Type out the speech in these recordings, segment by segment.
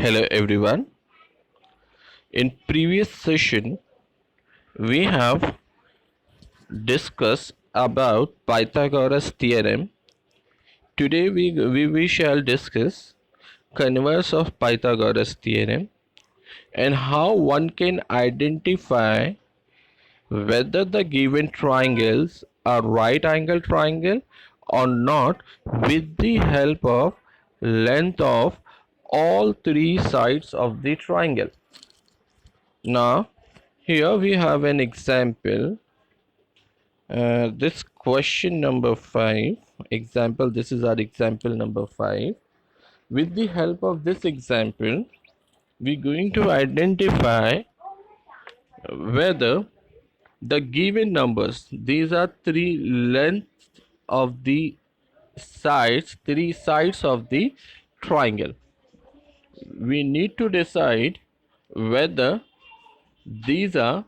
Hello everyone. In previous session we have discussed about Pythagoras theorem. Today we shall discuss converse of Pythagoras theorem and how one can identify whether the given triangles are right angle triangle or not with the help of length of all three sides of the triangle. Now here we have an example. This question number 5 example, this is our example number 5. With the help of this example we're going to identify whether the given numbers, these are three lengths of the sides, three sides of the triangle. We need to decide whether these are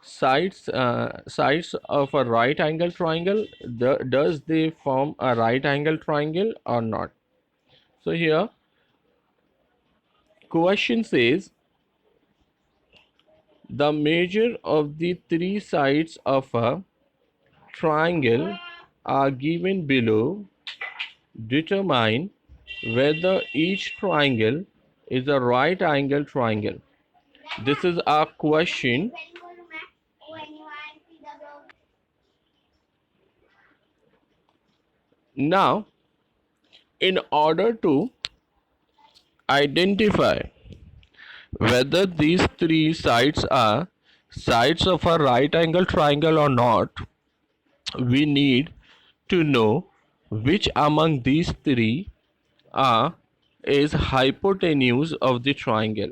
sides of a right angle triangle. Does they form a right angle triangle or not? So here question says the measure of the three sides of a triangle are given below. Determine whether each triangle is a right angle triangle. This is our question. Now in order to identify whether these three sides are sides of a right angle triangle or not, we need to know which among these three are is hypotenuse of the triangle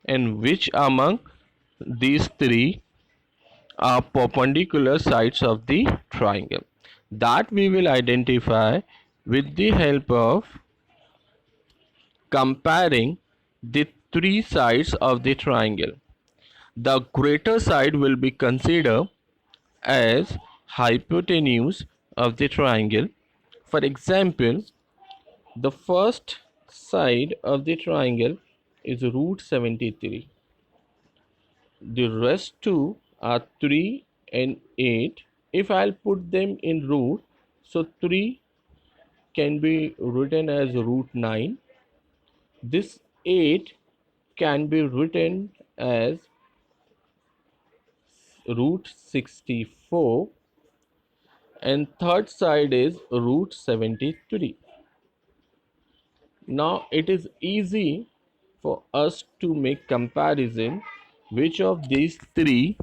and which among these three are perpendicular sides of the triangle. That we will identify with the help of comparing the three sides of the triangle. The greater side will be considered as hypotenuse of the triangle. For example, the first side of the triangle is root 73. The rest two are 3 and 8. If I'll put them in root, so 3 can be written as root 9. This 8 can be written as root 64 and third side is root 73. Now it is easy for us to make comparison which of these three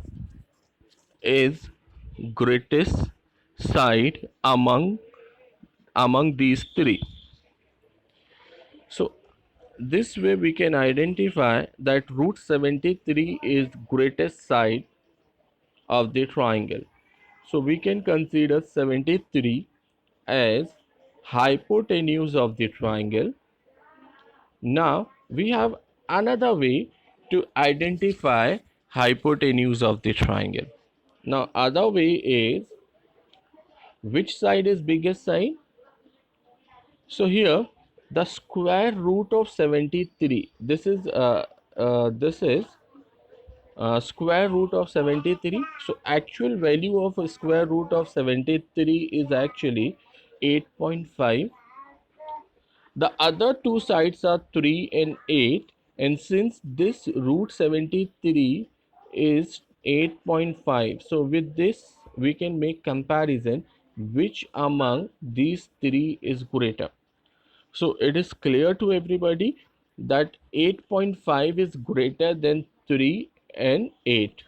is greatest side among these three. So this way we can identify that root 73 is greatest side of the triangle. So we can consider 73 as hypotenuse of the triangle. Now we have another way to identify hypotenuse of the triangle. Now other way is which side is biggest side. So here the square root of 73. This is square root of 73. So actual value of a square root of 73 is actually 8.5. The other two sides are 3 and 8, and since this root 73 is 8.5, so with this we can make comparison which among these three is greater. So it is clear to everybody that 8.5 is greater than 3 and 8.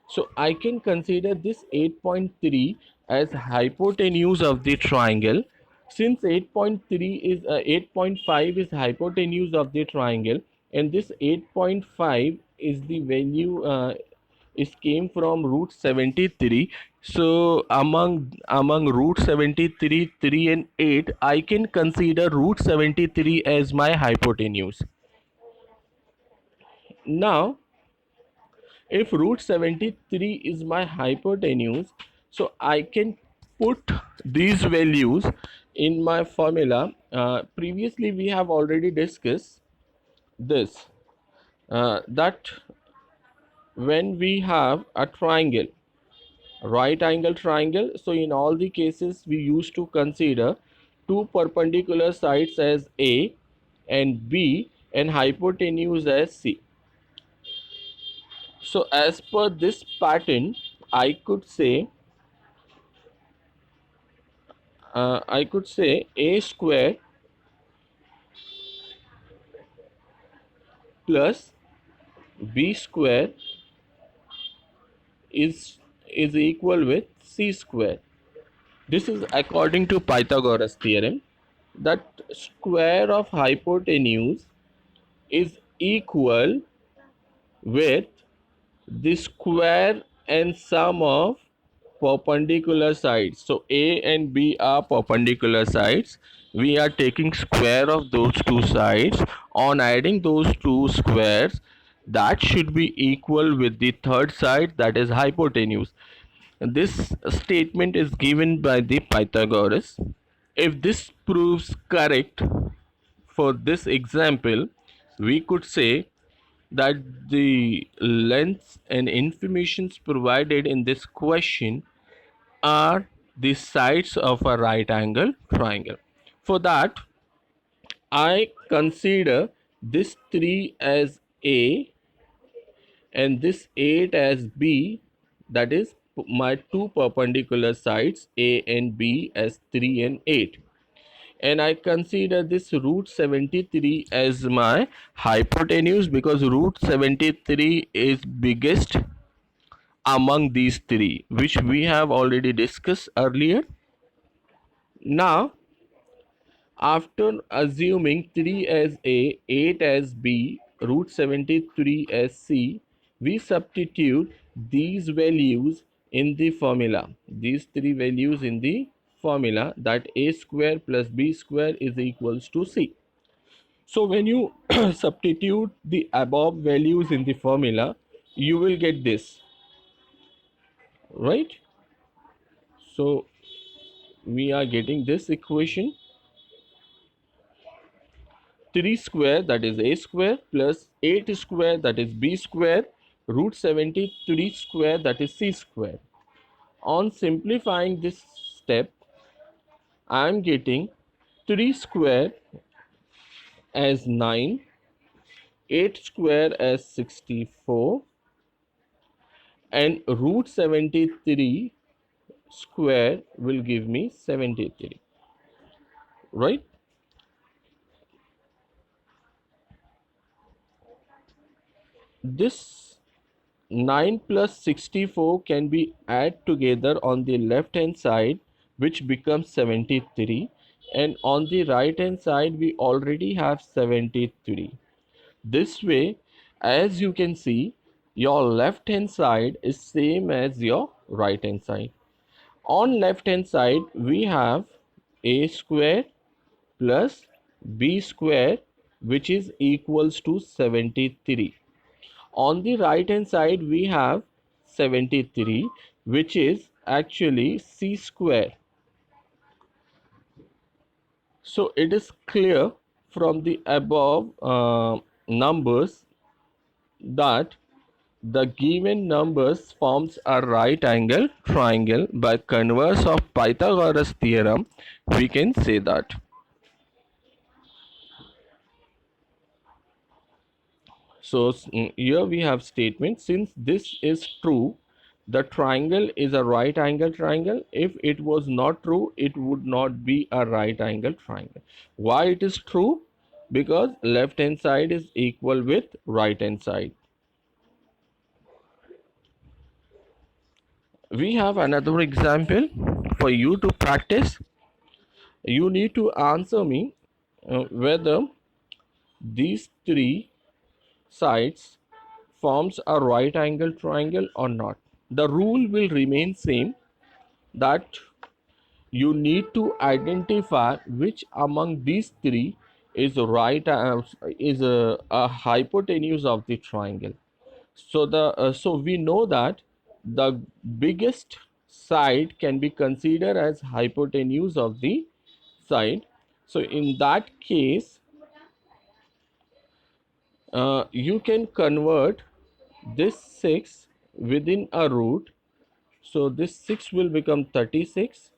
So I can consider this 8.3 as hypotenuse of the triangle. Since 8.5 is hypotenuse of the triangle, and this 8.5 is the value is came from root 73. So among root 73, 3 and 8, I can consider root 73 as my hypotenuse. Now if root 73 is my hypotenuse, so I can put these values in my formula. Previously we have already discussed this that when we have a triangle, right angle triangle, so in all the cases we used to consider two perpendicular sides as A and B and hypotenuse as C. So as per this pattern, I could say A square plus B square is equal with C square. This is according to Pythagoras theorem, that square of hypotenuse is equal with the square and sum of perpendicular sides. So A and B are perpendicular sides. We are taking square of those two sides. On adding those two squares, that should be equal with the third side, that is hypotenuse. This statement is given by the Pythagoras. If this proves correct for this example, we could say that the lengths and informations provided in this question are the sides of a right angle triangle. For that, I consider this 3 as A and this 8 as B, that is my two perpendicular sides A and B as 3 and 8. And I consider this root 73 as my hypotenuse because root 73 is biggest among these three, which we have already discussed earlier. Now, after assuming 3 as A, 8 as B, root 73 as C, we substitute these values in the formula. These three values in the formula, that A square plus B square is equals to C. So when you substitute the above values in the formula, you will get this, right? So we are getting this equation: 3 square, that is A square, plus 8 square, that is B square, root 73 square, that is C square. On simplifying this step, I am getting 3 square as 9, 8 square as 64, and root 73 square will give me 73, right? This 9 plus 64 can be add together on the left hand side, which becomes 73, and on the right hand side we already have 73. This way, as you can see, your left hand side is same as your right hand side. On left hand side we have A square plus B square, which is equals to 73. On the right hand side we have 73, which is actually C square. So it is clear from the above numbers that the given numbers forms a right angle triangle. By converse of Pythagoras theorem, we can say that. So here we have statement: since this is true, the triangle is a right angle triangle. If it was not true, it would not be a right angle triangle. Why it is true? Because left hand side is equal with right hand side. We have another example for you to practice. You need to answer me whether these three sides forms a right angle triangle or not. The rule will remain same, that you need to identify which among these three is right is a hypotenuse of the triangle. So we know that the biggest side can be considered as hypotenuse of the side. So in that case, You can convert this 6 within a root. So this 6 will become 36.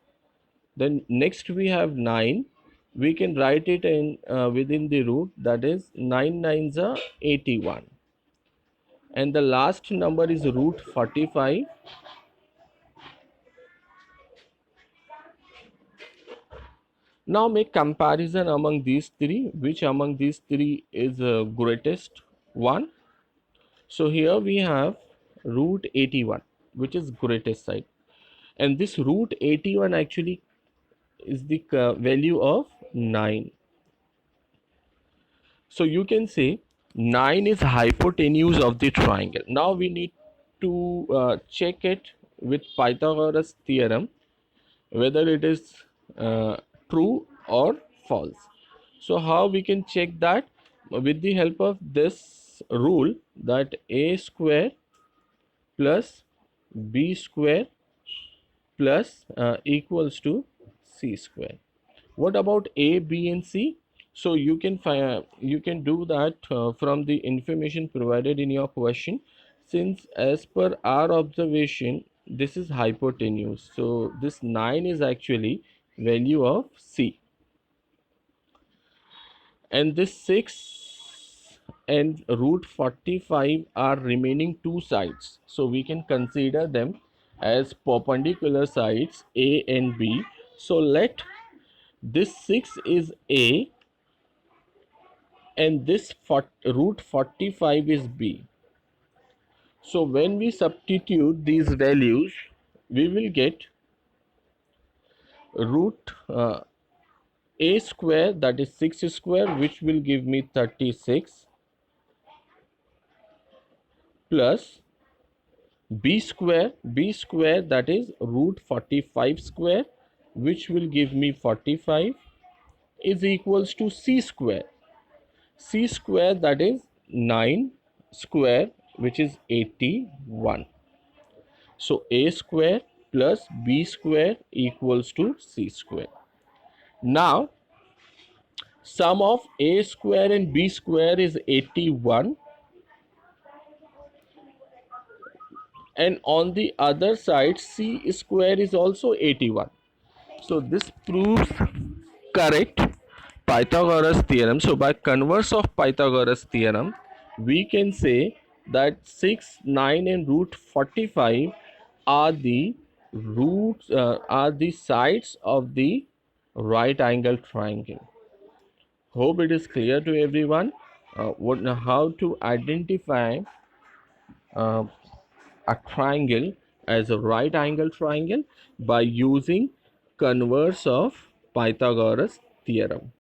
Then next we have 9. We can write it in within the root, that is 9 nines are 81. And the last number is root 45. Now make comparison among these three. Which among these three is greatest one? So here we have root 81, which is greatest side. And this root 81 actually is the value of 9. So you can say 9 is hypotenuse of the triangle. Now we need to check it with Pythagoras theorem whether it is true or false. So how we can check that? With the help of this rule, that a square plus b square plus equals to c square. What about a, b and c? So you can do that from the information provided in your question. Since as per our observation this is hypotenuse, so this 9 is actually value of c, and this 6 and root 45 are remaining two sides, so we can consider them as perpendicular sides a and b. So let this 6 is a and this root 45 is b. So when we substitute these values, we will get root a square, that is 6 square, which will give me 36, plus b square, that is root 45 square, which will give me 45, is equals to c square, that is 9 square, which is 81. So a square plus b square equals to c square. Now sum of a square and b square is 81, and on the other side c square is also 81. So this proves correct Pythagoras theorem. So by converse of Pythagoras theorem, we can say that 6, 9 and root 45 are the sides of the right angle triangle. Hope it is clear to everyone how to identify uh, a triangle as a right angle triangle by using converse of Pythagoras theorem.